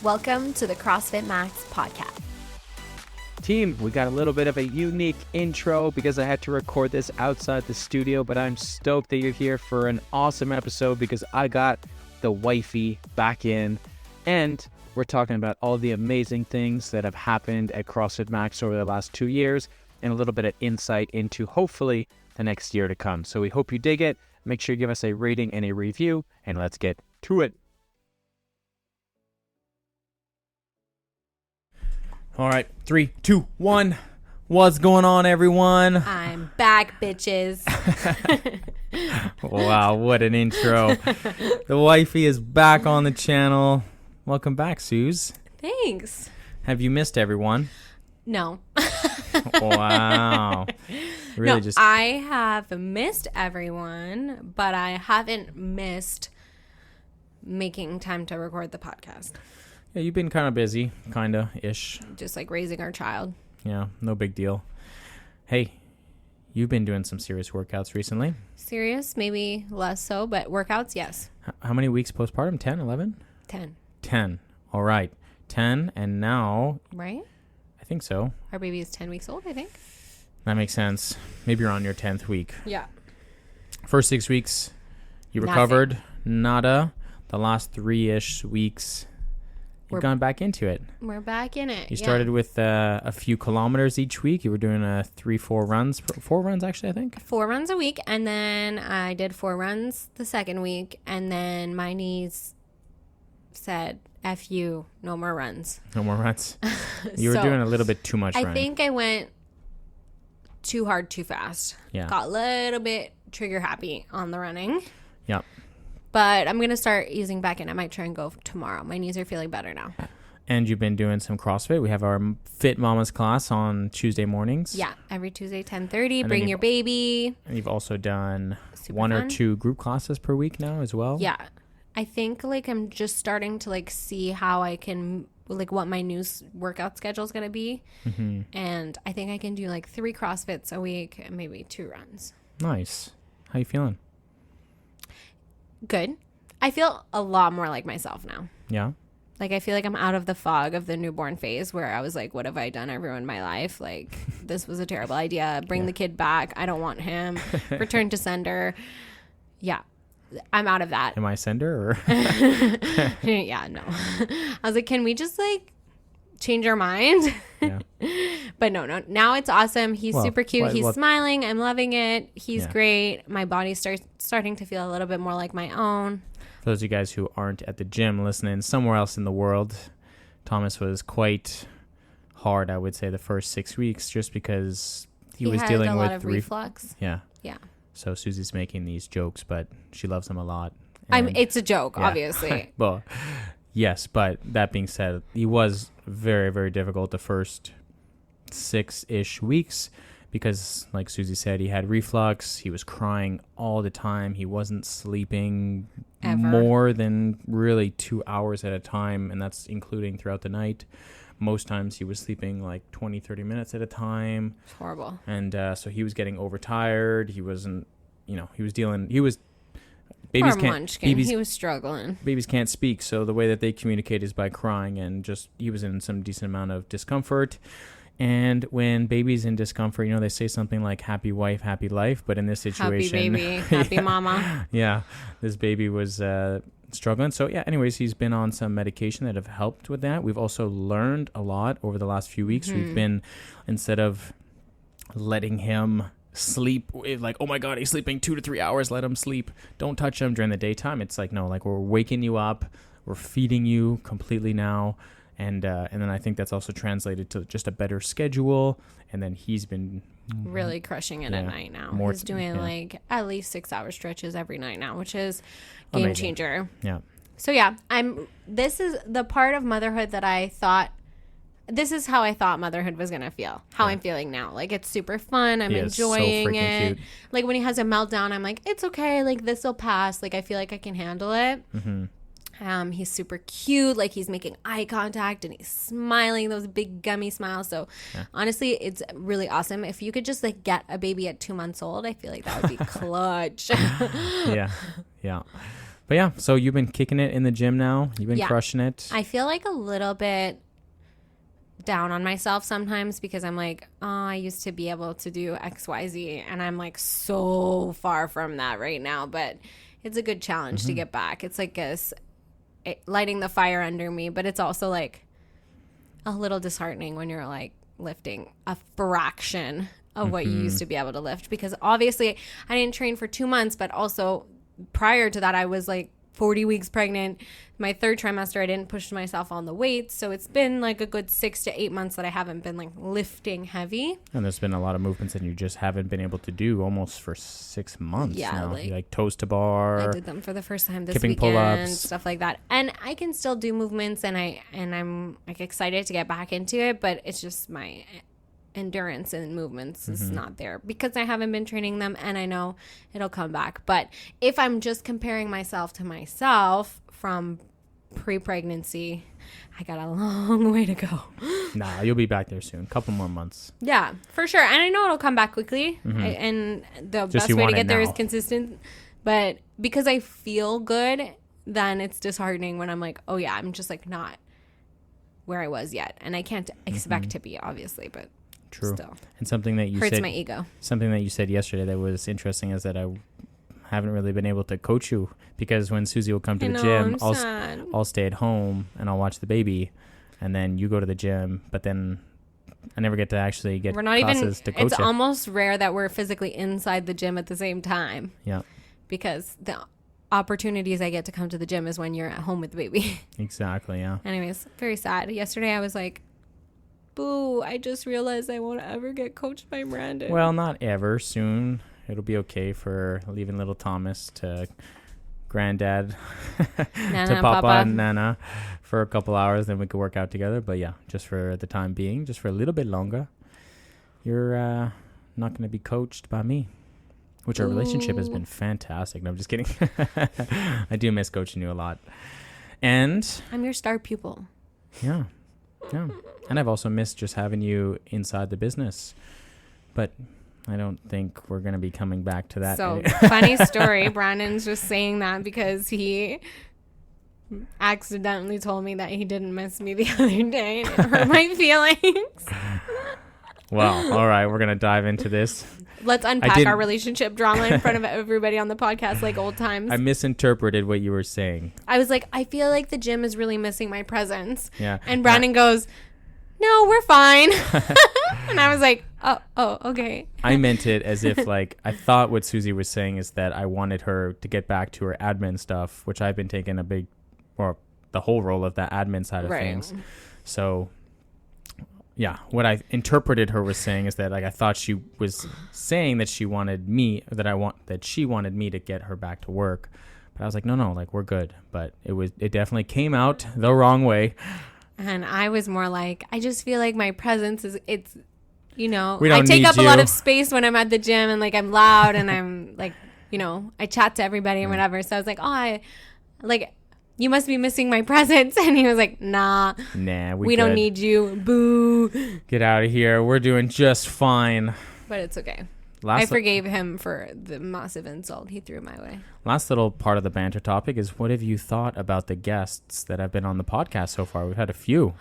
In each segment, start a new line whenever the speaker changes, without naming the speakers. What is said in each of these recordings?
Welcome to the CrossFit Max podcast.
Team, we got a little bit of a unique intro because I had to record this outside the studio, but I'm stoked that you're here for an awesome episode because I got the wifey back in, and we're talking about all the amazing things that have happened at CrossFit Max over the last 2 years and a little bit of insight into hopefully the next year to come. So we hope you dig it. Make sure you give us a rating and a review, and let's get to it.
All right, 3, 2, 1. What's going on, everyone?
I'm back, bitches.
Wow, what an intro. The wifey is back on the channel. Welcome back, Suze.
Thanks.
Have you missed everyone?
No.
Wow. Really
no, I have missed everyone, but I haven't missed making time to record the podcast.
Yeah, you've been kind of busy, kind-of-ish.
Just like raising our child.
Yeah, no big deal. Hey, you've been doing some serious workouts recently.
Serious, maybe less so, but workouts, yes.
How many weeks postpartum? 10, 11?
10.
10. All right. 10, and now...
Right?
I think so.
Our baby is 10 weeks old, I think.
That makes sense. Maybe you're on your 10th week.
Yeah.
First 6 weeks, you recovered. Nada. The last 3-ish weeks... You've gone back into it.
We're back in it.
You started with a few kilometers each week. You were doing 3-4 runs. 4 runs, actually, I think.
4 runs a week. And then I did 4 runs the second week. And then my knees said, F you, no more runs.
No more runs. You were doing a little bit too much running.
I think I went too hard, too fast.
Yeah.
Got a little bit trigger happy on the running.
Yep.
But I'm going to start easing back in. I might try and go tomorrow. My knees are feeling better now.
And you've been doing some CrossFit. We have our Fit Mamas class on Tuesday mornings.
Yeah, every Tuesday, 10:30. Bring your baby.
And you've also done
Super
one
fun.
or 2 group classes per week now as well.
Yeah. I think I'm just starting to see how I can, what my new workout schedule is going to be. Mm-hmm. And I think I can do 3 CrossFits a week and maybe 2 runs.
Nice. How you feeling?
Good. I feel a lot more like myself now.
Yeah.
I feel like I'm out of the fog of the newborn phase where I was like, what have I done? I've ruined my life. This was a terrible idea. Bring the kid back. I don't want him. Return to sender. Yeah. I'm out of that.
Am I sender or?
Yeah, no. I was like, can we just change our mind?
Yeah.
But no. Now it's awesome. He's super cute. He's smiling. I'm loving it. He's great. My body's starting to feel a little bit more like my own.
For those of you guys who aren't at the gym listening somewhere else in the world, Thomas was quite hard, I would say, the first 6 weeks just because he was
had
dealing
a
with
lot of reflux.
Yeah.
Yeah.
So Susie's making these jokes, but she loves them a lot.
It's a joke, obviously.
Well, yes, but that being said, he was very, very difficult the first 6-ish weeks because, like Susie said, he had reflux. He was crying all the time. He wasn't sleeping more than really 2 hours at a time, and that's including throughout the night. Most times he was sleeping 20, 30 minutes at a time.
It's horrible.
And so he was getting overtired. He wasn't, he was...
Poor Munchkin. He was struggling.
Babies can't speak, so the way that they communicate is by crying, and just he was in some decent amount of discomfort. And when baby's in discomfort, they say something like happy wife, happy life, but in this situation...
Happy baby, happy mama.
Yeah, this baby was struggling. So yeah, anyways, he's been on some medication that have helped with that. We've also learned a lot over the last few weeks. We've been, instead of letting him... sleep oh my god, he's sleeping 2 to 3 hours, let him sleep, don't touch him during the daytime. It's no, we're waking you up, we're feeding you completely now, and then I think that's also translated to just a better schedule. And then he's been
really crushing it at night now. He's doing at least 6-hour stretches every night now, which is game changer.
Yeah.
So yeah, this is the part of motherhood that I thought, this is how I thought motherhood was going to feel. How I'm feeling now. It's super fun. I'm enjoying it. Cute. When he has a meltdown, I'm like, it's okay. This will pass. I feel like I can handle it. Mm-hmm. He's super cute. He's making eye contact and he's smiling, those big gummy smiles. So honestly, it's really awesome. If you could just get a baby at 2 months old, I feel like that would be clutch.
Yeah. But yeah, so you've been kicking it in the gym now. You've been crushing it.
I feel like a little bit down on myself sometimes because I'm like, oh, I used to be able to do XYZ, and I'm like so far from that right now. But it's a good challenge to get back. It's like lighting the fire under me, but it's also like a little disheartening when you're like lifting a fraction of what you used to be able to lift, because obviously I didn't train for 2 months, but also prior to that I was like 40 weeks pregnant. My third trimester, I didn't push myself on the weights. So it's been like a good 6 to 8 months that I haven't been like lifting heavy.
And there's been a lot of movements that you just haven't been able to do almost for 6 months now. Like toes to bar.
I did them for the first time this
kipping
weekend,
pull-ups,
stuff like that. And I can still do movements, and I'm like excited to get back into it, but it's just my endurance and movements is not there because I haven't been training them, and I know it'll come back. But if I'm just comparing myself to myself from pre-pregnancy, I got a long way to go.
Nah, you'll be back there soon. Couple more months.
Yeah, for sure. And I know it'll come back quickly. And the best way to get there is consistent. But because I feel good, then it's disheartening when I'm like, oh yeah, I'm just like not where I was yet. And I can't expect to be, obviously, but
true.
Still.
And something that you
hurts
said,
my ego.
Something that you said yesterday that was interesting is that I haven't really been able to coach you, because when Susie will come to the gym, I'll stay at home and I'll watch the baby, and then you go to the gym, but then I never get to actually get classes to coach
it's
you.
almost rare that we're physically inside the gym at the same time.
Yeah.
Because the opportunities I get to come to the gym is when you're at home with the baby.
Exactly, yeah.
Anyways, very sad. Yesterday I was like, boo, I just realized I won't ever get coached by Brandon.
Well, not ever. Soon. It'll be okay for leaving little Thomas to granddad,
Nana,
to Papa and Nana for a couple hours. Then we could work out together. But yeah, just for the time being, just for a little bit longer, you're not going to be coached by me, which our relationship has been fantastic. No, I'm just kidding. I do miss coaching you a lot. And
I'm your star pupil.
Yeah. Yeah. And I've also missed just having you inside the business. But I don't think we're going to be coming back to that.
So, funny story. Brandon's just saying that because he accidentally told me that he didn't miss me the other day, and it hurt my feelings.
Well, all right. We're going to dive into this.
Let's unpack our relationship drama in front of everybody on the podcast like old times.
I misinterpreted what you were saying.
I was like, I feel like the gym is really missing my presence.
Yeah.
And Brandon goes, no, we're fine. And I was like, oh, okay.
I meant it as if, like, I thought what Susie was saying is that I wanted her to get back to her admin stuff, which I've been taking the whole role of that admin side of things. So, yeah, what I interpreted her was saying is that, like, I thought she was saying that she wanted me, that she wanted me to get her back to work. But I was like, no, like, we're good. But it definitely came out the wrong way.
And I was more like, I just feel like my presence it's, you know,
I
take up a lot of space when I'm at the gym, and like I'm loud and I'm like, you know, I chat to everybody and whatever. So I was like, you must be missing my presence. And he was like, nah, we don't need you. Boo.
Get out of here. We're doing just fine.
But it's okay. I forgave him for the massive insult he threw my way.
Last little part of the banter topic is, what have you thought about the guests that have been on the podcast so far? We've had a few.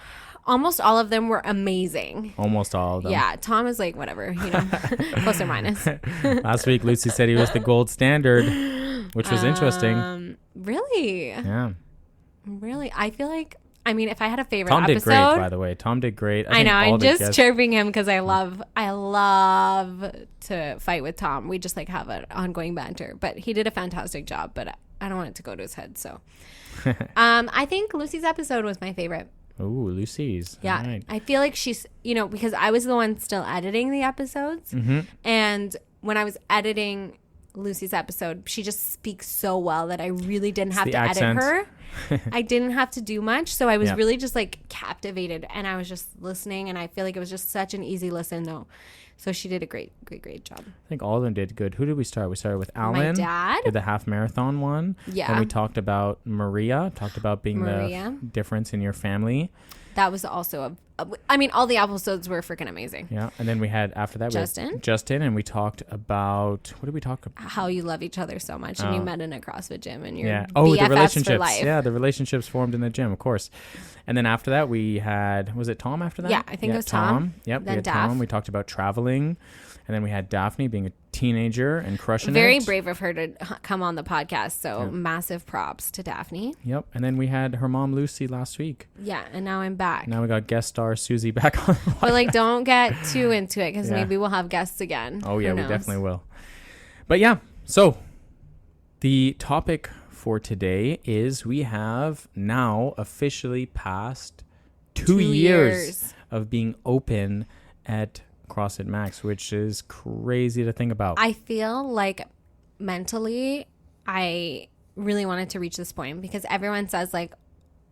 Almost all of them were amazing.
Almost all of them.
Yeah, Tom is like, whatever, you know, plus or minus.
Last week, Lucy said he was the gold standard, which was interesting.
Really?
Yeah.
Really? I feel like, I mean, if I had a favorite
Tom
episode.
did great, by the way. Tom did great.
I know. I'm just chirping him because I love to fight with Tom. We just like have an ongoing banter. But he did a fantastic job. But I don't want it to go to his head. So I think Lucy's episode was my favorite.
Ooh, Lucy's.
Yeah. Right. I feel like she's, you know, because I was the one still editing the episodes. Mm-hmm. And when I was editing Lucy's episode, she just speaks so well that I really didn't have to edit her. I didn't have to do much, so I was really just like captivated, and I was just listening, and I feel like it was just such an easy listen though. So she did a great job. I
think all of them did good. Who did we start? We started with Alan.
My dad
did the half marathon one.
Yeah.
And we talked about Maria. Talked about being the difference in your family.
That was also I mean, all the episodes were freaking amazing.
Yeah. And then we had, after that, Justin, and we talked about, what did we talk about?
How you love each other so much, and you met in a CrossFit gym, and you're BFFs
the relationships.
for life.
Yeah, the relationships formed in the gym, of course. And then after that, we had, was it Tom after that?
Yeah, I think it was Tom.
Yep,
then
we had
Daph.
Tom. We talked about traveling. And then we had Daphne being a teenager and crushing
Very
it.
brave of her to come on the podcast. So massive props to Daphne.
Yep. And then we had her mom, Lucy, last week.
Yeah. And now I'm back.
Now we got guest star Susie back on.
But like, don't get too into it, because maybe we'll have guests again.
Oh, yeah, we definitely will. But yeah, so the topic for today is we have now officially passed 2 years of being open at CrossFit Max, which is crazy to think about.
I feel like mentally I really wanted to reach this point, because everyone says like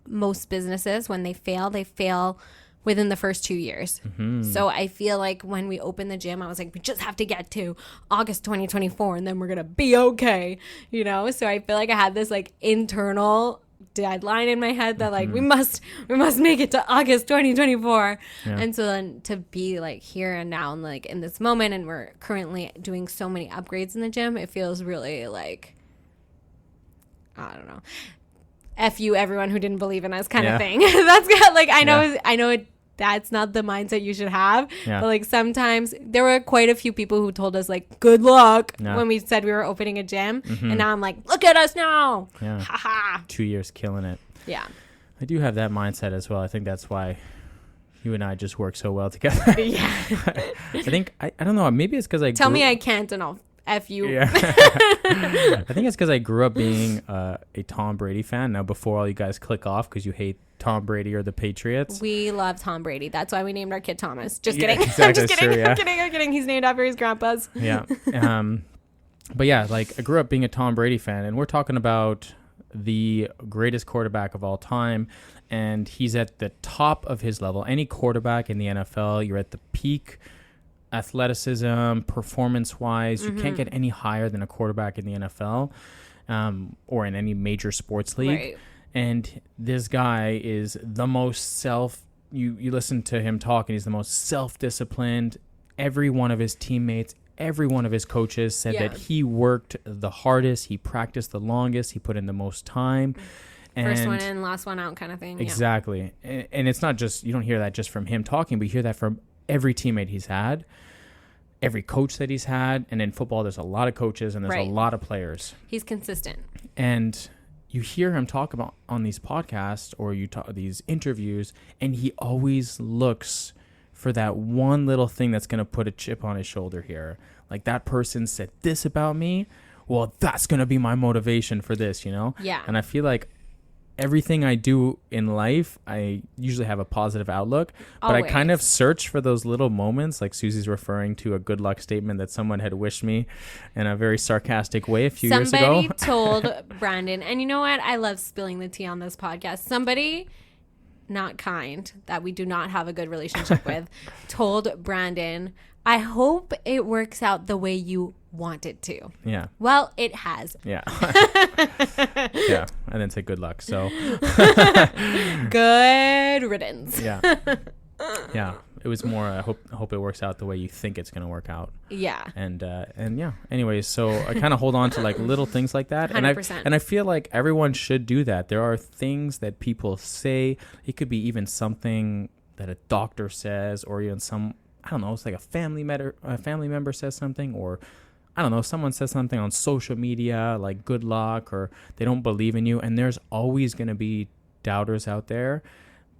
most businesses, when they fail within the first 2 years. Mm-hmm. So I feel like when we opened the gym, I was like, we just have to get to August 2024 and then we're gonna be okay, you know? So I feel like I had this like internal deadline in my head that like we must make it to August 2024. And so then to be like here and now and like in this moment, and we're currently doing so many upgrades in the gym, it feels really like, I don't know, F you everyone who didn't believe in us kind of thing. That's like, I know that's not the mindset you should have, but like sometimes there were quite a few people who told us like good luck when we said we were opening a gym, and now I'm like, look at us now. Ha
2 years killing it. I do have that mindset as well. I think that's why you and I just work so well together. I think I don't know, maybe it's because
tell me I can't and I'll F you.
I think it's because I grew up being a Tom Brady fan. Now, before all you guys click off because you hate Tom Brady or the Patriots.
We love Tom Brady. That's why we named our kid Thomas. Just kidding.
Exactly.
I'm just kidding. I'm kidding. He's named after his grandpa's.
Yeah. But yeah, like I grew up being a Tom Brady fan, and we're talking about the greatest quarterback of all time, and he's at the top of his level. Any quarterback in the NFL, you're at the peak athleticism, performance-wise. You can't get any higher than a quarterback in the NFL or in any major sports league.
Right.
And this guy is the most you listen to him talk, and he's the most self-disciplined. Every one of his teammates, every one of his coaches said that he worked the hardest, he practiced the longest, he put in the most time.
First one in, last one out kind of thing.
Exactly. And it's not just, you don't hear that just from him talking, but you hear that from every teammate he's had, every coach that he's had. And in football, there's a lot of coaches and there's a lot of players.
He's consistent.
And you hear him talk about on these podcasts or these interviews, and he always looks for that one little thing that's going to put a chip on his shoulder here. Like, that person said this about me. Well, that's going to be my motivation for this, you know?
Yeah.
And I feel like everything I do in life, I usually have a positive outlook, but I kind of search for those little moments, like Susie's referring to a good luck statement that someone had wished me in a very sarcastic way a few years ago.
Somebody told Brandon, and you know what? I love spilling the tea on this podcast. Somebody not kind, that we do not have a good relationship with, told Brandon, I hope it works out the way you want it to.
Yeah.
Well, it has.
Yeah. Yeah. I didn't say good luck, so.
Good riddance.
Yeah. Yeah. It was more, I hope it works out the way you think it's going to work out.
Yeah.
And yeah. Anyways, so I kind of hold on to like little things like that.
100%.
And I feel like everyone should do that. There are things that people say. It could be even something that a doctor says, or even I don't know, it's like a family member says something, or I don't know, someone says something on social media like good luck, or they don't believe in you. And there's always going to be doubters out there.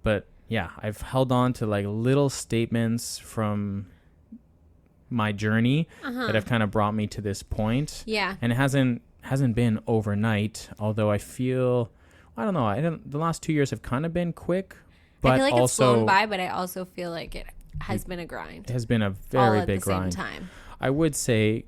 But yeah, I've held on to like little statements from my journey that have kind of brought me to this point.
Yeah.
And it hasn't been overnight, although I feel, I don't know, the last 2 years have kind of been quick. But
I feel like
also,
it's flown by, but I also feel like it has been a grind.
It has been a very big grind.
All at the same time.
I would say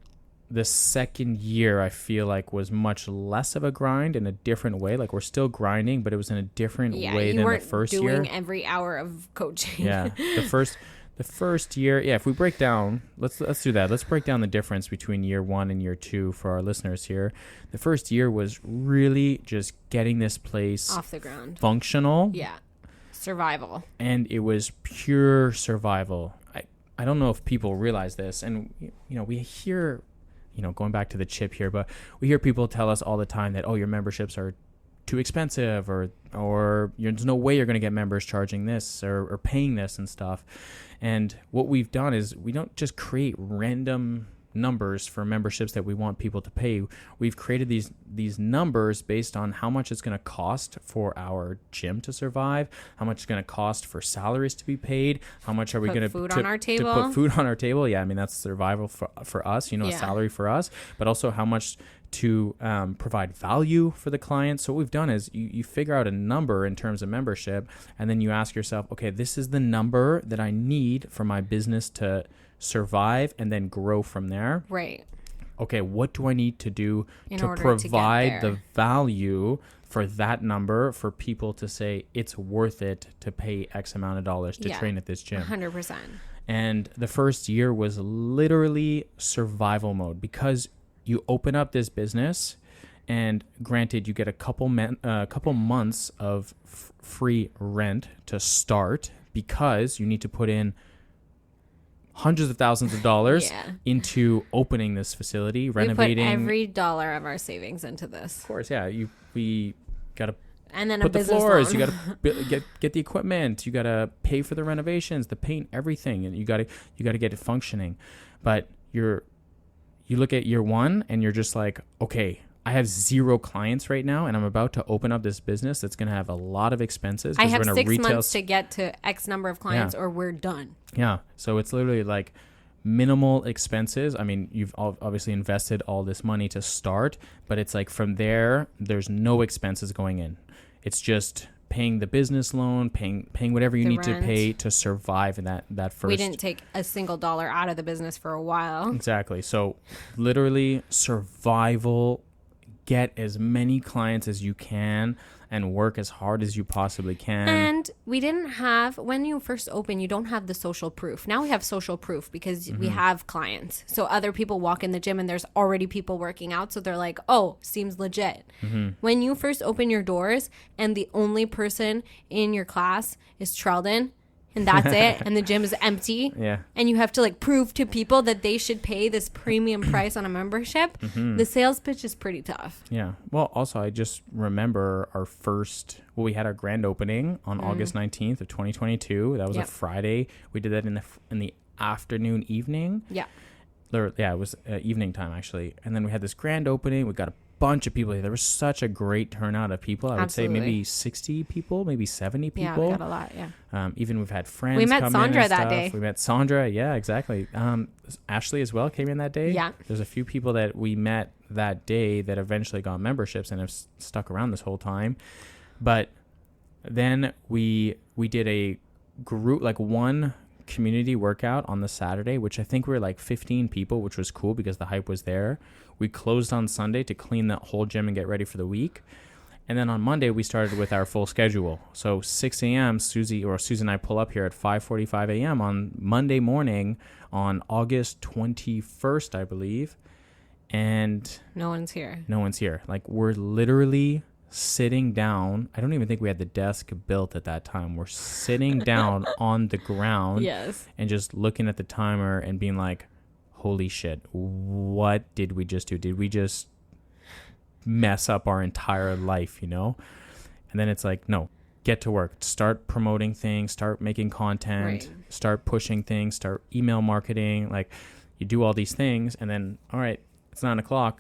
the second year I feel like was much less of a grind in a different way. Like, we're still grinding, but it was in a different way than the first year.
Doing every hour of coaching.
Yeah. The first year, yeah, if we break down, let's do that. Let's break down the difference between year 1 and year 2 for our listeners here. The first year was really just getting this place
off the ground,
functional.
Yeah. Survival.
And it was pure survival. I don't know if people realize this, and we hear, going back to the chip here, but we hear people tell us all the time that, oh, your memberships are too expensive, or there's no way you're going to get members charging this or paying this and stuff. And what we've done is we don't just create random numbers for memberships that we want people to pay. We've created these numbers based on how much it's going to cost for our gym to survive, how much it's going to cost for salaries to be paid, how much are we going to
put food on our table.
To put food on our table. Yeah, I mean, that's survival for us, a salary for us, but also how much to provide value for the client. So what we've done is you figure out a number in terms of membership, and then you ask yourself, okay, this is the number that I need for my business to survive and then grow from there.
Right.
Okay, what do I need to do to provide the value for that number for people to say it's worth it to pay X amount of dollars to train at this gym?
100%.
And the first year was literally survival mode, because you open up this business, and granted, you get a couple months of free rent to start, because you need to put in hundreds of thousands of dollars into opening this facility, renovating.
We put every dollar of our savings into this.
Of course, yeah. We got to
and then
put
the
floors.
Loan.
You got to get the equipment. You got to pay for the renovations, the paint, everything, and you got to get it functioning. But you look at year one, and you're just like, okay, I have 0 clients right now, and I'm about to open up this business that's going to have a lot of expenses.
I have 6 months to get to X number of clients, or we're done.
Yeah. So it's literally like minimal expenses. I mean, you've obviously invested all this money to start, but it's like from there, there's no expenses going in. It's just paying the business loan, paying whatever you need to pay to survive in that first.
We didn't take a single dollar out of the business for a while.
Exactly. So literally survival. Get as many clients as you can and work as hard as you possibly can.
And we didn't have, when you first open, you don't have the social proof. Now we have social proof because we have clients. So other people walk in the gym and there's already people working out. So they're like, oh, seems legit. When you first open your doors and the only person in your class is Trelden, and that's it, and the gym is empty, and you have to like prove to people that they should pay this premium price on a membership, the sales pitch is pretty tough.
Yeah. Well, also, I just remember we had our grand opening on August 19th of 2022. That was a Friday. We did that in the afternoon, evening. Yeah. It was evening time, actually. And then we had this grand opening. We got a bunch of people. There was such a great turnout of people. I would say maybe 60 people, maybe 70 people.
Yeah, we got a lot,
even we've had friends.
We met Sandra that day.
We met Sandra, yeah, exactly. Ashley as well came in that day.
Yeah.
There's a few people that we met that day that eventually got memberships and have stuck around this whole time. But then we did a group, like one community workout on the Saturday, which I think we were like 15 people, which was cool because the hype was there. We closed on Sunday to clean that whole gym and get ready for the week. And then on Monday, we started with our full schedule. So 6 a.m., Susie and I pull up here at 5:45 a.m. on Monday morning on August 21st, I believe. And
no one's here.
Like, we're literally sitting down. I don't even think we had the desk built at that time. We're sitting down on the ground and just looking at the timer and being like, holy shit, what did we just do? Did we just mess up our entire life, And then it's like, no, get to work. Start promoting things, start making content, start pushing things, start email marketing. Like, you do all these things, and then, all right, it's 9:00.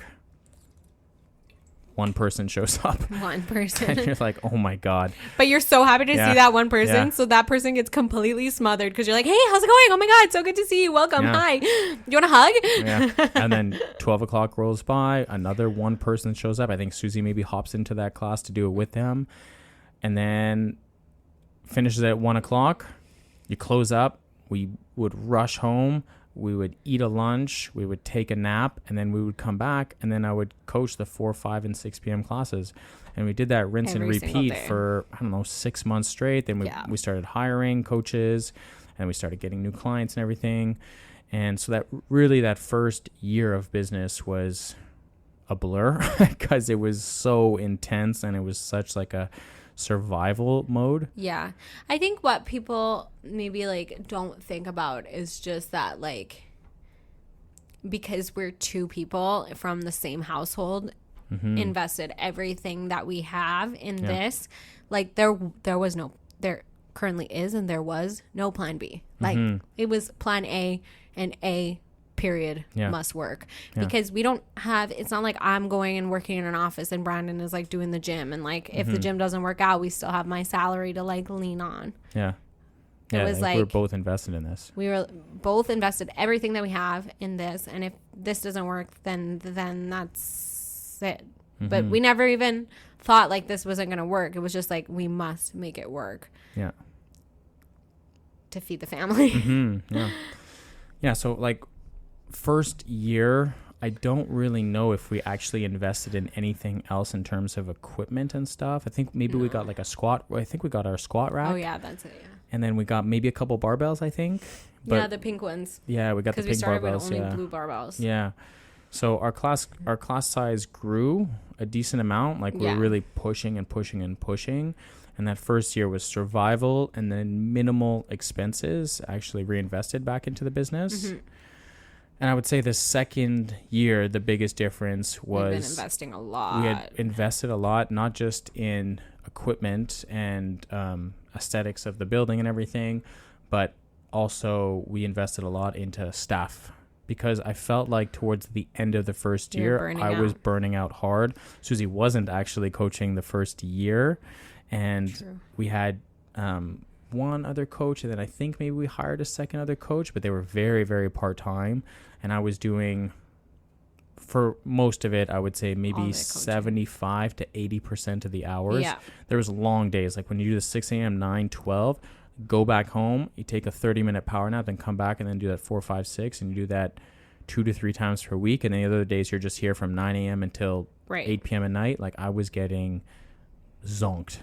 One person shows up.
One person.
And you're like, oh my God.
But you're so happy to see that one person. Yeah. So that person gets completely smothered because you're like, hey, how's it going? Oh my God, so good to see you. Welcome. Yeah. Hi. You want a hug?
Yeah. And then 12:00 rolls by. Another one person shows up. I think Susie maybe hops into that class to do it with them. And then finishes at 1:00. You close up. We would rush home. We would eat a lunch, we would take a nap, and then we would come back, and then I would coach the 4, 5, and 6 p.m. classes. And we did that rinse and repeat for, 6 months straight. Then we started hiring coaches, and we started getting new clients and everything. And so that first year of business was a blur because it was so intense, and it was such like a survival mode.
Yeah. I think what people maybe like don't think about is just that like because we're two people from the same household invested everything that we have in this, like there currently is and there was no plan B. Like it was plan A and A period must work because we don't have, it's not like I'm going and working in an office and Brandon is like doing the gym and like if the gym doesn't work out we still have my salary to like lean on. It was like
we're both invested in this.
We were both invested everything that we have in this, and if this doesn't work then that's it. But we never even thought like this wasn't going to work. It was just like we must make it work to feed the family.
So like first year I don't really know if we actually invested in anything else in terms of equipment and stuff. I think maybe we got like a squat. I think we got our squat rack.
Oh yeah, that's it. Yeah.
And then we got maybe a couple barbells, I think.
But the pink ones.
Yeah, we got the pink barbells. Because we started with
only blue barbells.
Yeah. So our class size grew a decent amount. Like we're really pushing and pushing and pushing. And that first year was survival and then minimal expenses actually reinvested back into the business. And I would say the second year, the biggest difference was...
We've been investing a lot.
We had invested a lot, not just in equipment and aesthetics of the building and everything, but also we invested a lot into staff because I felt like towards the end of the first year, I was burning out hard. Susie wasn't actually coaching the first year, and we had... one other coach, and then I think maybe we hired a second other coach, but they were very, very part-time, and I was doing, for most of it, I would say maybe 75 to 80% of the hours. There was long days, like when you do the 6 a.m., 9, 12, go back home, you take a 30-minute power nap, then come back and then do that 4, 5, 6, and you do that 2 to 3 times per week, and the other days you're just here from 9 a.m. until 8 p.m. at night. Like I was getting zonked.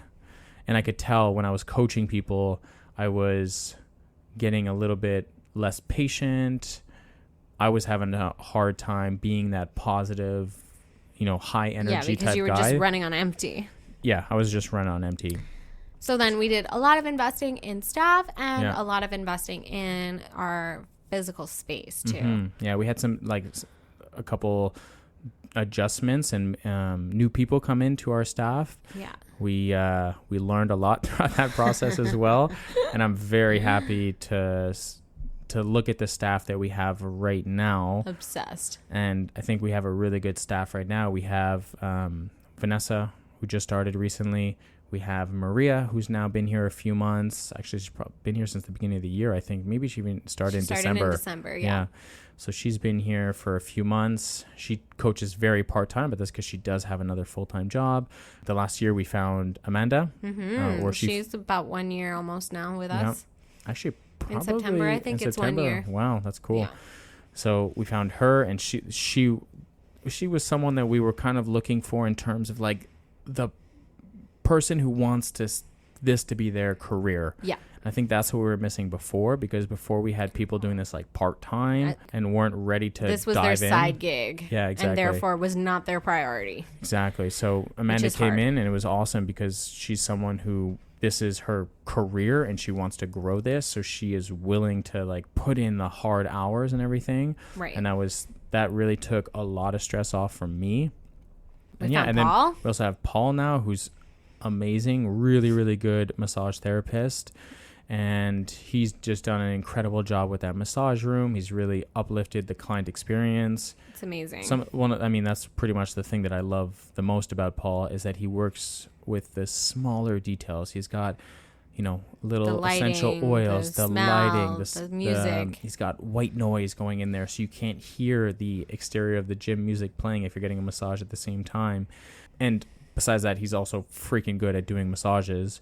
And I could tell when I was coaching people, I was getting a little bit less patient. I was having a hard time being that positive, high energy type guy. Yeah, because you were just
running on empty.
Yeah, I was just running on empty.
So then we did a lot of investing in staff and a lot of investing in our physical space too.
Yeah, we had some a couple adjustments and new people come into our staff. We learned a lot throughout that process as well, and I'm very happy to look at the staff that we have right now.
Obsessed.
And I think we have a really good staff right now. We have Vanessa, who just started recently. We have Maria, who's now been here a few months. Actually, she's been here since the beginning of the year, I think. Maybe she even started in December.
In December, yeah.
So she's been here for a few months. She coaches very part-time, but that's because she does have another full-time job. The last year we found Amanda.
She's about 1 year almost now with us.
Actually, probably
in September, I think it's 1 year.
Wow, that's cool. Yeah. So we found her, and she was someone that we were kind of looking for in terms of like the person who wants this to be their career. Yeah. I think that's what we were missing before, because before we had people doing this like part-time and weren't ready to dive in.
This was their side gig.
Yeah, exactly.
And therefore was not their priority.
Exactly. So Amanda came in, and it was awesome because she's someone who this is her career and she wants to grow this. So she is willing to like put in the hard hours and everything. Right. And that really took a lot of stress off from me. And then we also have Paul now, who's amazing, really, really good massage therapist. And he's just done an incredible job with that massage room. He's really uplifted the client experience.
It's amazing.
That's pretty much the thing that I love the most about Paul, is that he works with the smaller details. He's got, little lighting, essential oils, the lighting, the music. He's got white noise going in there, so you can't hear the exterior of the gym music playing if you're getting a massage at the same time. And besides that, he's also freaking good at doing massages.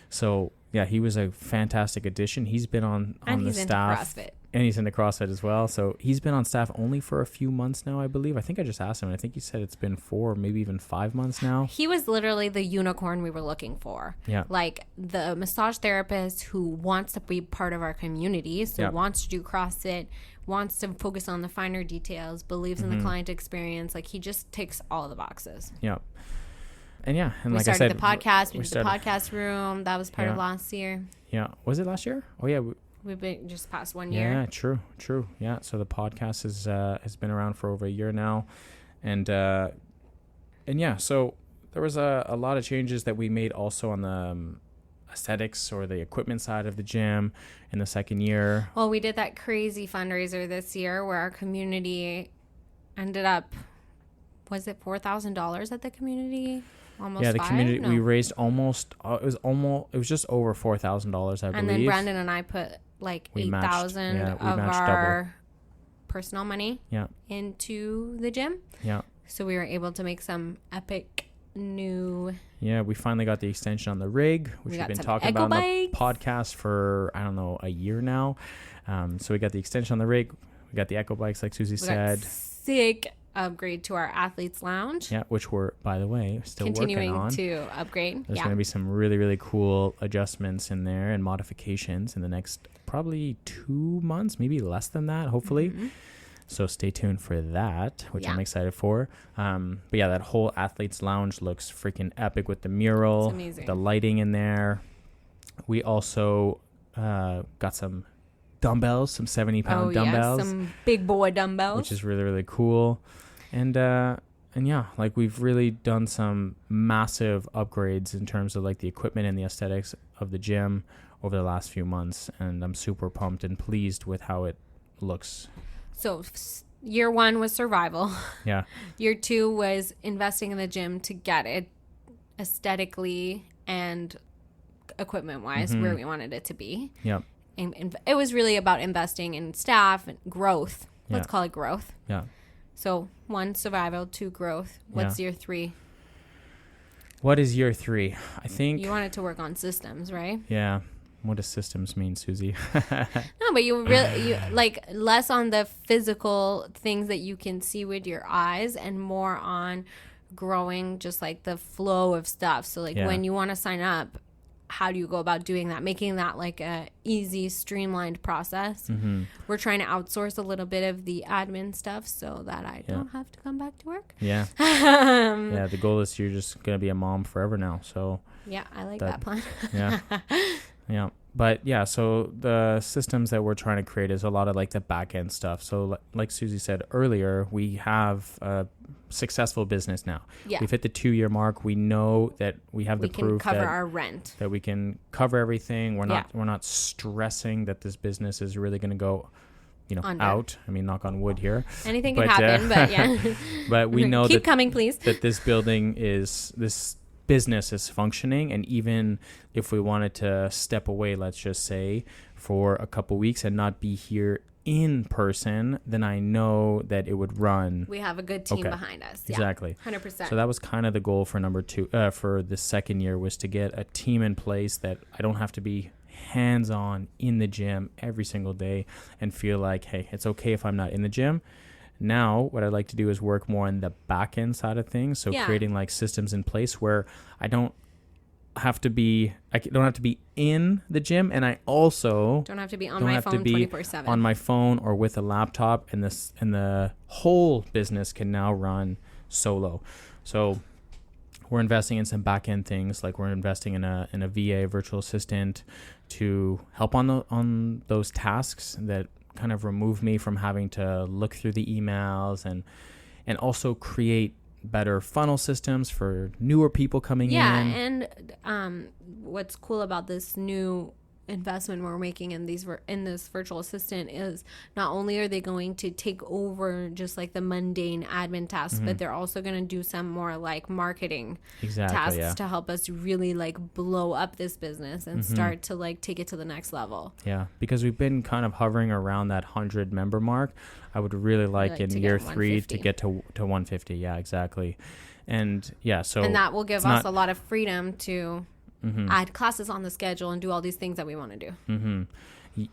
So yeah, he was a fantastic addition. He's been on the staff. And he's into CrossFit as well. So he's been on staff only for a few months now, I believe. I think I just asked him, and I think he said it's been 4, maybe even 5 months now.
He was literally the unicorn we were looking for. Yeah. Like the massage therapist who wants to be part of our community, so wants to do CrossFit, wants to focus on the finer details, believes in the client experience. Like he just ticks all the boxes.
Yeah. And yeah, and
we
like I
started
said,
the podcast. We did the podcast room. That was part of last year.
Yeah. Was it last year? Oh yeah.
We've been just past 1 year.
Yeah, true. Yeah. So the podcast has been around for over a year now. And yeah, so there was a lot of changes that we made also on the aesthetics or the equipment side of the gym in the second year.
Well, we did that crazy fundraiser this year where our community ended up, was it $4,000 at the community? Almost
the
5?
community,
No.
we raised almost, it was just over $4,000, I believe.
And then Brandon and I put like 8,000 of our personal money into the gym.
Yeah.
So we were able to make some epic new.
Yeah, we finally got the extension on the rig, which we've been talking about on the podcast for, I don't know, a year now. So we got the extension on the rig. We got the Echo bikes, like Susie said.
Sick upgrade to our athletes lounge.
Yeah, which we're, by the way, still
continuing
working on.
to upgrade.
There's going to be some really, really cool adjustments in there and modifications in the next probably 2 months, maybe less than that, hopefully. Mm-hmm. So stay tuned for that, which I'm excited for. But yeah, that whole athletes lounge looks freaking epic with the mural, the lighting in there. We also got some dumbbells, some 70-pound dumbbells.
Yeah, some big boy dumbbells.
Which is really, really cool. And yeah, like we've really done some massive upgrades in terms of like the equipment and the aesthetics of the gym over the last few months. And I'm super pumped and pleased with how it looks.
So year 1 was survival.
Yeah.
Year 2 was investing in the gym to get it aesthetically and equipment-wise where we wanted it to be.
Yeah.
And it was really about investing in staff and growth. Let's call it growth.
Yeah.
So 1, survival, 2, growth. What's year 3?
What is year 3? I think
you wanted to work on systems, right?
Yeah. What does systems mean, Susie?
No, but you like less on the physical things that you can see with your eyes and more on growing just like the flow of stuff. So like when you want to sign up, how do you go about doing that? Making that like a easy, streamlined process. Mm-hmm. We're trying to outsource a little bit of the admin stuff so that I don't have to come back to work.
Yeah. Yeah. The goal is you're just going to be a mom forever now. So
yeah, I like that plan.
Yeah. Yeah. But yeah, so the systems that we're trying to create is a lot of like the back end stuff. So like Susie said earlier, we have a successful business now. Yeah. We've hit the 2-year mark. We know that we have the proof
that we can cover our rent,
that we can cover everything. We're not stressing that this business is really going to go, out. I mean, knock on wood here.
Anything can happen, but yeah.
But we know
keep coming, please.
That this business is functioning, and even if we wanted to step away, let's just say for a couple weeks and not be here in person, then I know that it would run.
We have a good team behind us.
Exactly.
100%.
So that was kind of the goal for number 2 for the second year, was to get a team in place that I don't have to be hands-on in the gym every single day and feel like, hey, it's okay if I'm not in the gym. Now, what I'd like to do is work more on the back end side of things. So creating like systems in place where I don't have to be in the gym, and I also
don't have to be on my phone 24/7
on my phone or with a laptop, and the whole business can now run solo. So we're investing in some back end things, like we're investing in a VA, virtual assistant, to help on those tasks that kind of remove me from having to look through the emails, and also create better funnel systems for newer people coming in.
Yeah, and what's cool about this new investment we're making in this virtual assistant is not only are they going to take over just like the mundane admin tasks, but they're also going to do some more like marketing tasks to help us really like blow up this business and start to like take it to the next level.
Yeah, because we've been kind of hovering around that 100 member mark. I would really like in year 3 to get to 150. Yeah, exactly. And and
that will give us a lot of freedom to add classes on the schedule and do all these things that we want to do.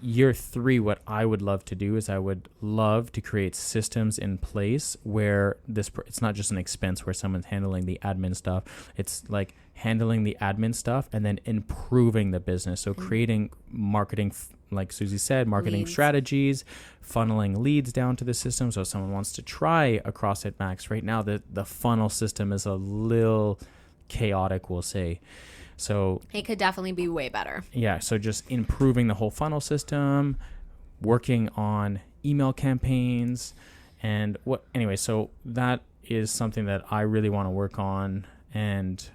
Year 3, what I would love to do is I would love to create systems in place where it's not just an expense where someone's handling the admin stuff. It's like handling the admin stuff and then improving the business. So creating marketing, like Susie said, marketing strategies, funneling leads down to the system. So if someone wants to try a CrossFit Max right now, the funnel system is a little chaotic, we'll say. So
it could definitely be way better.
Yeah. So just improving the whole funnel system, working on email campaigns, and so that is something that I really want to work on and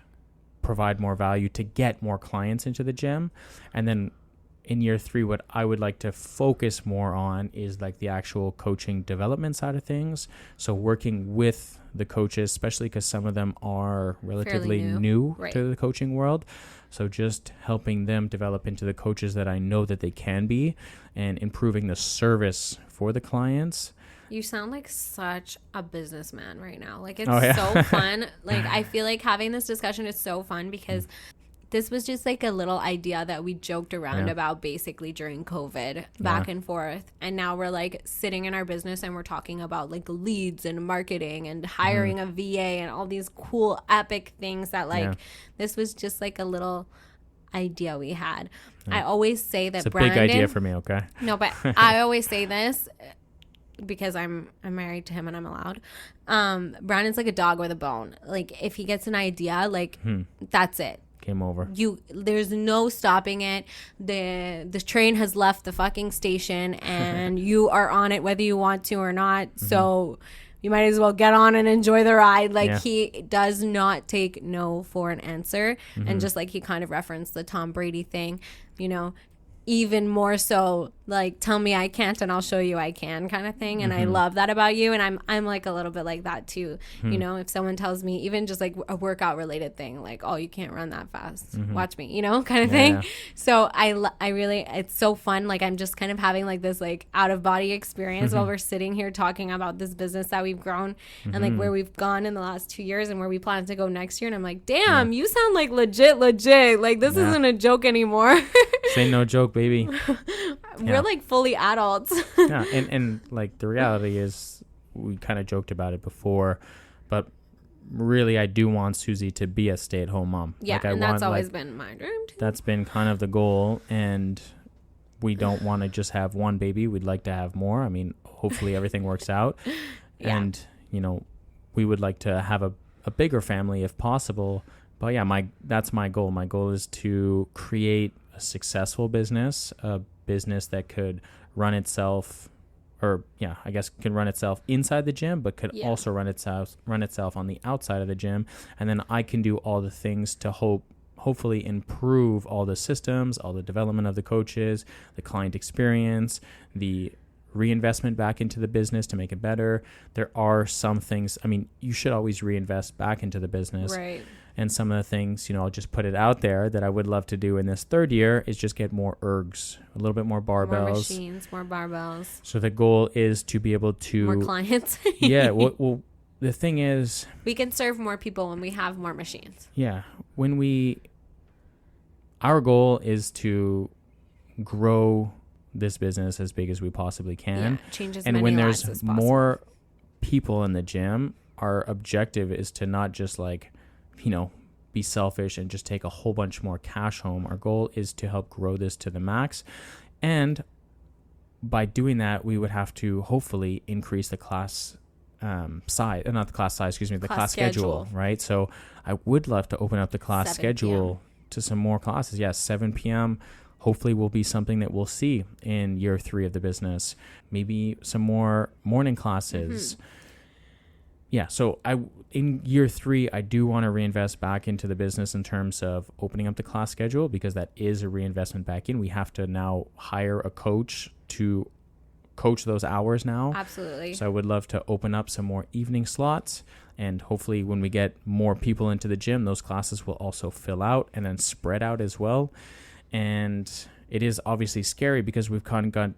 provide more value to get more clients into the gym. And then in year 3, what I would like to focus more on is like the actual coaching development side of things. So working with the coaches, especially because some of them are relatively new
right.
to the coaching world. So just helping them develop into the coaches that I know that they can be, and improving the service for the clients.
You sound like such a businessman right now. Like, it's so fun. Like, I feel like having this discussion is so fun because this was just like a little idea that we joked around about basically during COVID, back and forth. And now we're like sitting in our business and we're talking about like leads and marketing and hiring a VA and all these cool epic things that like this was just like a little idea we had. I always say that
it's a big idea for me, okay?
No, but I always say this because I'm married to him and I'm allowed. Brandon's like a dog with a bone. Like, if he gets an idea, like that's it.
Game over.
There's no stopping it. The train has left the fucking station and you are on it whether you want to or not. So you might as well get on and enjoy the ride. Like, he does not take no for an answer. And just like he kind of referenced the Tom Brady thing, you know, even more so, like, tell me I can't and I'll show you I can kind of thing. And I love that about you. And I'm like a little bit like that too. You know, if someone tells me even just like a workout related thing, like, oh, you can't run that fast, watch me, you know, kind of thing. So I really, it's so fun. Like, I'm just kind of having like this like out of body experience while we're sitting here talking about this business that we've grown and like where we've gone in the last 2 years and where we plan to go next year. And I'm like, damn, you sound like legit. Like, this isn't a joke anymore.
Say no joke, baby.
We're like fully adults.
and like the reality is, we kind of joked about it before, but really I do want Susie to be a stay-at-home mom.
Yeah,
like,
and that's always been my dream too.
That's been kind of the goal, and we don't want to just have one baby. We'd like to have more. I mean, hopefully everything works out. And you know, we would like to have a bigger family if possible. But yeah, that's my goal. My goal is to create a successful business, a business that could run itself, or I guess could run itself inside the gym, but could also run itself on the outside of the gym. And then I can do all the things to hopefully improve all the systems, all the development of the coaches, the client experience, the reinvestment back into the business to make it better. There are some things, I mean, you should always reinvest back into the business.
Right.
And some of the things, you know, I'll just put it out there that I would love to do in this 3rd year is just get more ergs, a little bit more barbells.
More machines, more barbells.
So the goal is to be able to...
More clients.
Well, the thing is...
we can serve more people when we have more machines.
Yeah. Our goal is to grow this business as big as we possibly can.
Yeah, change as
and
many
when
lives
there's
as possible.
more people in the gym, our objective is to not just like, you know, be selfish and just take a whole bunch more cash home. Our goal is to help grow this to the max. And by doing that, we would have to hopefully increase the class size, not the class size, excuse me, the class schedule, right? So I would love to open up the class schedule to some more classes. Yes, 7 p.m. hopefully will be something that we'll see in year 3 of the business. Maybe some more morning classes. Yeah, so in year 3, I do want to reinvest back into the business in terms of opening up the class schedule, because that is a reinvestment back in. We have to now hire a coach to coach those hours now.
Absolutely.
So I would love to open up some more evening slots, and hopefully when we get more people into the gym, those classes will also fill out and then spread out as well. And it is obviously scary because we've kind of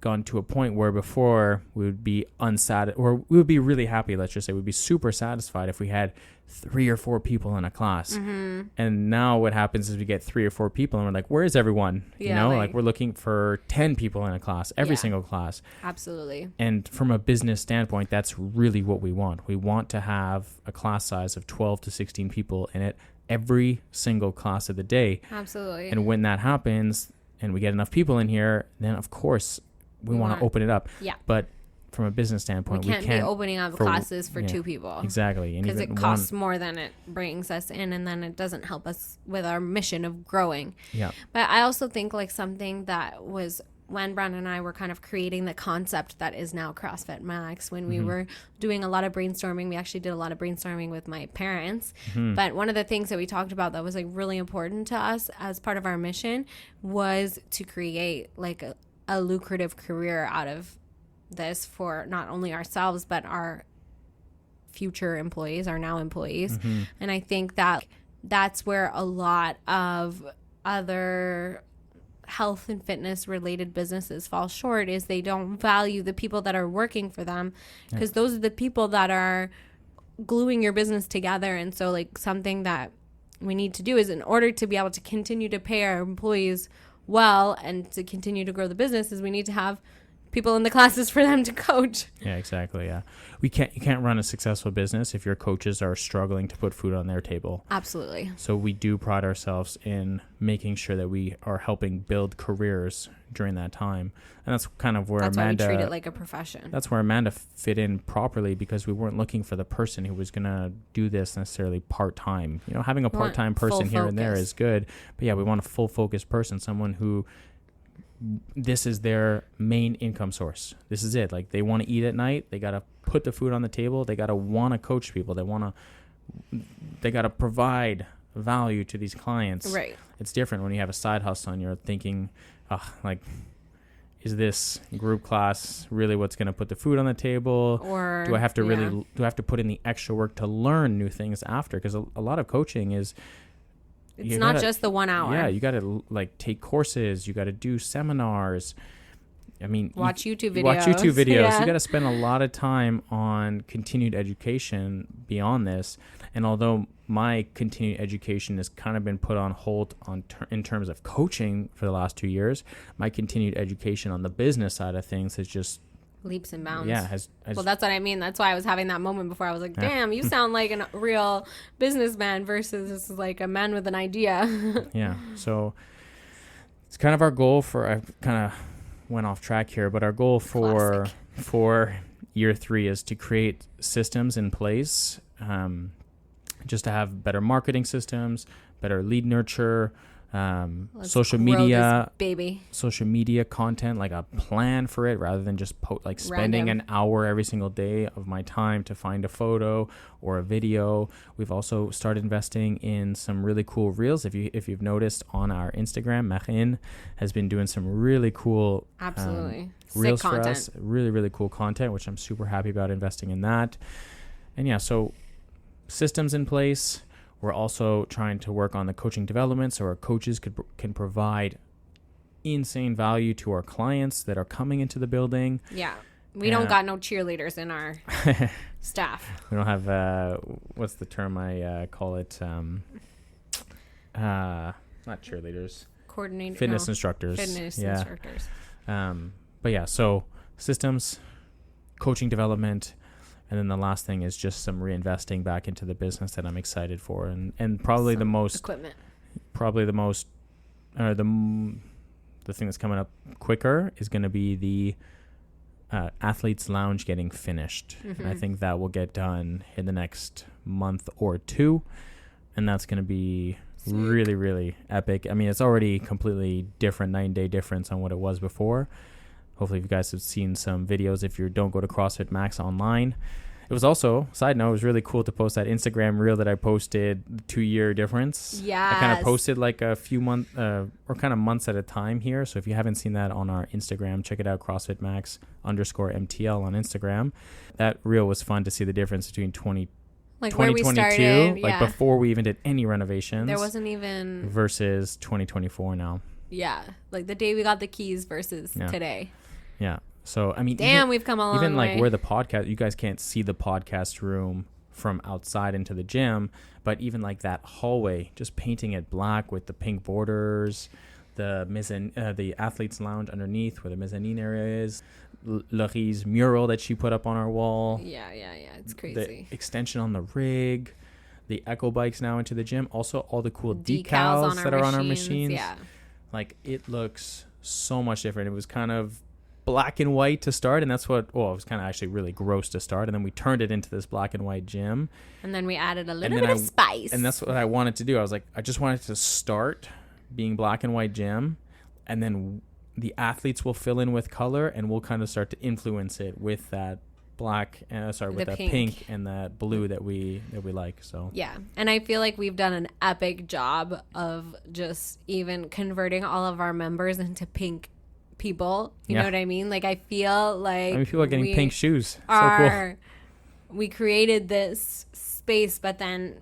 gone to a point where before we would be unsatisfied, or we would be really happy, let's just say we'd be super satisfied if we had 3 or 4 people in a class. And now what happens is we get 3 or 4 people and we're like, where is everyone? You know, like we're looking for 10 people in a class, every single class.
Absolutely.
And from a business standpoint, that's really what we want. We want to have a class size of 12 to 16 people in it every single class of the day.
Absolutely.
And when that happens and we get enough people in here, then of course we want to open it up.
Yeah.
But from a business standpoint,
we can't be opening up classes for two people.
Exactly.
Because it costs more than it brings us in, and then it doesn't help us with our mission of growing.
Yeah.
But I also think like something that was when Brandon and I were kind of creating the concept that is now CrossFit Max, when we were doing a lot of brainstorming, we actually did a lot of brainstorming with my parents. But one of the things that we talked about that was like really important to us as part of our mission was to create like a lucrative career out of this for not only ourselves, but our future employees, our now employees. And I think that that's where a lot of other health and fitness related businesses fall short, is they don't value the people that are working for them, because those are the people that are gluing your business together. And so like something that we need to do is, in order to be able to continue to pay our employees well and to continue to grow the business, is we need to have people in the classes for them to coach.
Yeah, exactly. Yeah. You can't run a successful business if your coaches are struggling to put food on their table.
Absolutely.
So we do pride ourselves in making sure that we are helping build careers during that time. And that's kind of where Amanda...
why we treat it like a profession.
That's where Amanda fit in properly, because we weren't looking for the person who was going to do this necessarily part-time. You know, having a part-time person here and there is good. But yeah, we want a full focus person, someone who... this is their main income source. This is it. Like, they want to eat at night. They got to put the food on the table. They got to want to coach people. They got to provide value to these clients.
Right.
It's different when you have a side hustle and you're thinking, like, is this group class really what's going to put the food on the table?
Or
do I have to put in the extra work to learn new things after? Because a lot of coaching is,
it's not just the 1 hour.
Yeah, you got to like take courses. You got to do seminars. I mean,
watch YouTube videos.
Yeah. You got to spend a lot of time on continued education beyond this. And although my continued education has kind of been put on hold in terms of coaching for the last 2 years, my continued education on the business side of things has just
leaps and bounds.
Yeah.
Well, that's what I mean. That's why I was having that moment before. I was like, damn, you sound like a real businessman versus this is like a man with an idea.
Yeah. So it's kind of our goal for, I kind of went off track here, but our goal for year 3 is to create systems in place, just to have better marketing systems, better lead nurture, social media content, like a plan for it, rather than just spending an hour every single day of my time to find a photo or a video. We've also started investing in some really cool reels. If you've noticed on our Instagram, Marine has been doing some really cool reels for us, really, really cool content, which I'm super happy about investing in that. And yeah, so systems in place. We're also trying to work on the coaching development so our coaches can provide insane value to our clients that are coming into the building.
Yeah. We don't got no cheerleaders in our staff.
We don't have, what's the term I call it? Not cheerleaders. Fitness instructors.
Instructors.
But yeah, so systems, coaching development, and then the last thing is just some reinvesting back into the business that I'm excited for. And probably the most
equipment.
The thing that's coming up quicker is going to be the Athletes Lounge getting finished. And I think that will get done in the next month or 2. And that's going to be really, really epic. I mean, it's already completely different, 9-day difference on what it was before. Hopefully you guys have seen some videos if you don't go to CrossFit Max online. It was also, side note, it was really cool to post that Instagram reel that I posted, the 2-year difference.
Yeah.
I kind of posted like a few months or kind of months at a time here. So if you haven't seen that on our Instagram, check it out, CrossFit Max _MTL on Instagram. That reel was fun to see the difference between 2022, like before we even did any renovations.
There wasn't even.
Versus 2024 now.
Yeah. Like the day we got the keys versus today.
Yeah. So, I mean,
we've come a long way.
Even like where the podcast, you guys can't see the podcast room from outside into the gym, but even like that hallway, just painting it black with the pink borders, the Athletes Lounge underneath where the mezzanine area is, Laurie's mural that she put up on our wall.
Yeah. It's crazy.
The extension on the rig, the Echo bikes now into the gym. Also, all the cool decals that are on our machines.
Yeah.
Like, it looks so much different. It was kind of black and white to start, and that's what, it was kind of actually really gross to start, and then we turned it into this black and white gym.
And then we added a little bit of spice.
And that's what I wanted to do. I was like, I just wanted to start being black and white gym, and then the athletes will fill in with color, and we'll kind of start to influence it with that with that pink and that blue that we like. So
yeah, and I feel like we've done an epic job of just even converting all of our members into pink people. You know what I mean? Like I feel like
people are getting pink shoes.
So
cool.
We created this space, but then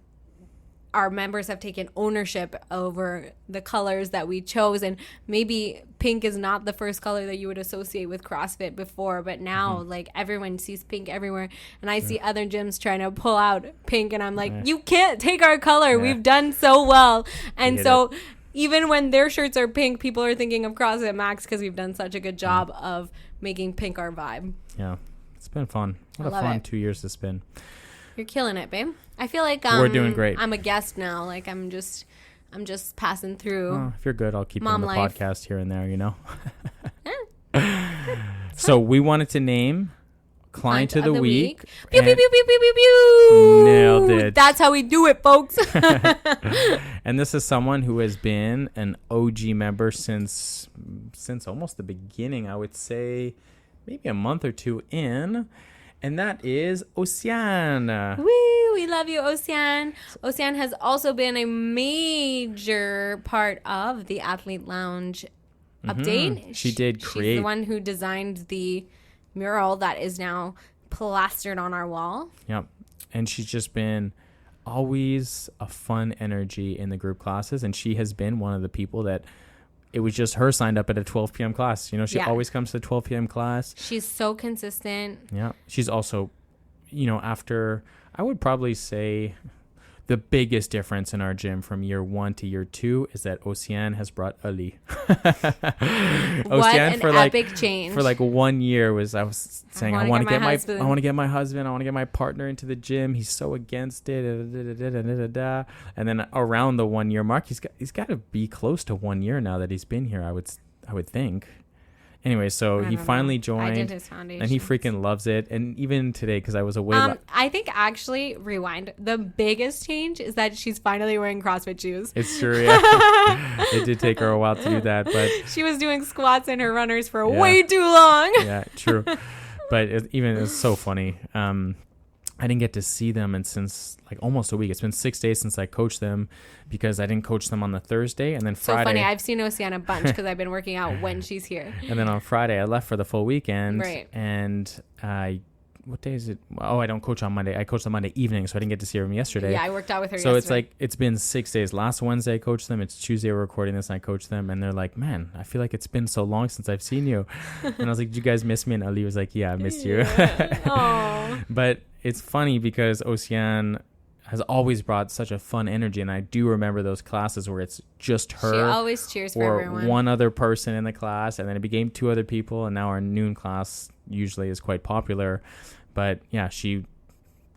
our members have taken ownership over the colors that we chose, and maybe pink is not the first color that you would associate with CrossFit before, but now like everyone sees pink everywhere, and I see other gyms trying to pull out pink, and I'm like, you can't take our color. We've done so well. And so even when their shirts are pink, people are thinking of CrossFit Max because we've done such a good job of making pink our vibe.
Yeah, it's been fun. What a fun 2 years it's been.
You're killing it, babe. I feel like
we're doing great.
I'm a guest now. Like I'm just passing through.
Oh, if you're good, I'll keep you on the
life.
podcast here and there, So we wanted to name Client of the Week.
Pew, pew, pew, pew, pew, pew, pew.
Nailed it.
That's how we do it, folks.
And this is someone who has been an OG member since almost the beginning. I would say maybe a month or two in. And that is Oceane.
Woo! We love you, Oceane. Oceane has also been a major part of the Athlete Lounge update.
She did create.
She's the one who designed the mural that is now plastered on our wall.
Yep. And she's just been always a fun energy in the group classes. And she has been one of the people that it was just her signed up at a 12 p.m. class. She always comes to the 12 p.m. class.
She's so consistent.
Yeah. She's also, after, I would probably say the biggest difference in our gym from year 1 to year 2 is that Oceane has brought Ali.
What an epic change.
For 1 year I was saying, I want to get my husband. I want to get my partner into the gym. He's so against it. And then around the 1 year mark, he's got to be close to 1 year now that he's been here. I would think. Anyway, so he finally joined. I did his foundation. And he freaking loves it. And even today, because I was away.
I think actually, rewind. The biggest change is that she's finally wearing CrossFit shoes.
It's true, yeah. It did take her a while to do that. But
she was doing squats in her runners for way too long.
Yeah, true. But it's so funny. I didn't get to see them and since almost a week. It's been 6 days since I coached them because I didn't coach them on the Thursday, and then Friday.
So funny. I've seen Oceane a bunch because I've been working out when she's here.
And then on Friday I left for the full weekend.
Right.
And what day is it? Oh, I don't coach on Monday. I coached on Monday evening, so I didn't get to see her yesterday.
Yeah, I worked out with her yesterday.
So it's it's been 6 days. Last Wednesday I coached them. It's Tuesday we're recording this and I coached them, and they're like, man, I feel like it's been so long since I've seen you. And I was like, did you guys miss me? And Ali was like, yeah, I missed you.
Aww.
But it's funny because Oceane has always brought such a fun energy, and I do remember those classes where it's just her.
She always cheers for everyone.
Or one other person in the class, and then it became 2 other people, and now our noon class usually is quite popular. But yeah, she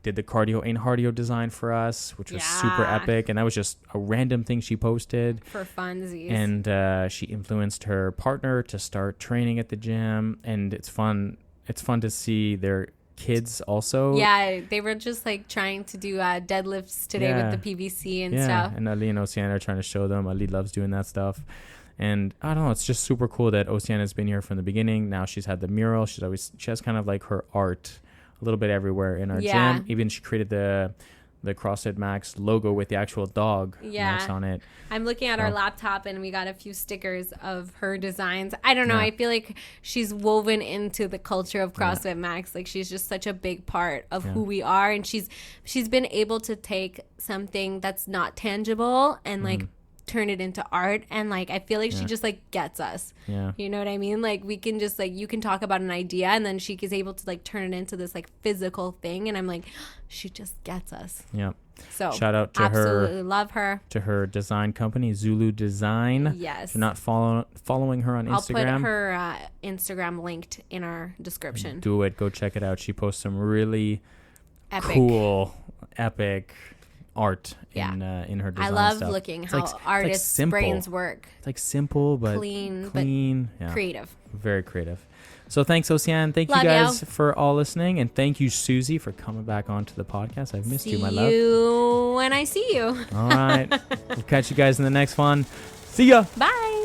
did the cardio and cardio design for us, which was super epic, and that was just a random thing she posted
for funsies.
And she influenced her partner to start training at the gym, and it's fun. It's fun to see their kids also.
Yeah, they were just trying to do deadlifts today with the PVC and stuff. And
Ali and Oceane are trying to show them. Ali loves doing that stuff. And I don't know, it's just super cool that Oceane has been here from the beginning. Now she's had the mural. She has kind of her art a little bit everywhere in our gym. Even she created the CrossFit Max logo with the actual dog Max on it.
I'm looking at our laptop and we got a few stickers of her designs. I don't know. I feel like she's woven into the culture of CrossFit Max. She's just such a big part of who we are. And she's been able to take something that's not tangible and turn it into art, and I feel like she just gets us. You know what I mean? We can just you can talk about an idea and then she is able to turn it into this physical thing, and I'm like, she just gets us. So
shout out to
absolutely love her,
to her design company Zulu Design.
Yes.
If you're not following her on Instagram,
I'll put her Instagram linked in our description.
Do it. Go check it out. She posts some really cool, epic, art in her design.
I love
stuff.
looking
It's
how artists' brains work.
It's like simple but clean,
but creative.
Very creative. So thanks, Oceane. Thank you guys for all listening, and thank you, Susie, for coming back onto the podcast. I've missed you, my love.
See you when I see you.
All right, we'll catch you guys in the next one. See ya.
Bye.